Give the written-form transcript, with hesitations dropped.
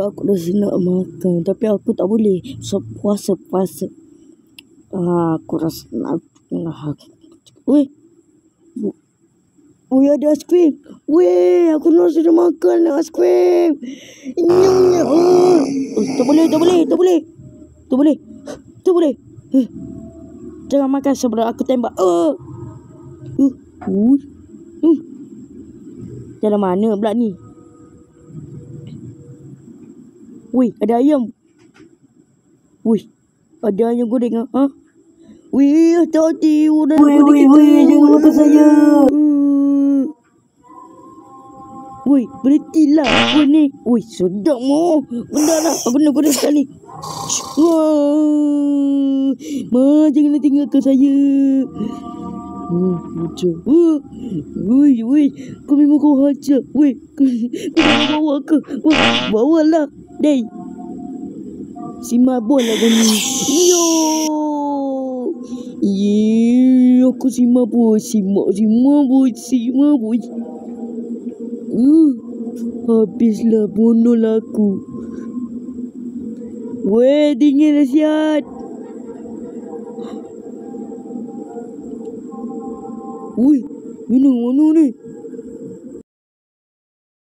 aku dah nak makan. Tapi aku tak boleh. So, puasa. Aku rasa nak. Weh. Weh, ada aiskrim. Weh, aku rasa dah makan aiskrim. Tak boleh. Jangan makan sebelum aku tembak. Jalan mana pula ni? Weh, ada ayam. Weh, ada ayam goreng. Weh, hati-hati. Weh, jangan makan saya. Weh, berhentilah. Weh ni. Weh, sedap mo. Benda lah. Aku nak goreng sekali. Jangan tinggalkan saya. Macam. Weh. Kau memang kau hajar. Weh, kau nak bawa ke? Bawalah. Dei. Si mabul lah kau ni. Aku si mabul. Habislah bunuh aku. Weh, dingin dah sihat. Weh, minum mana ni?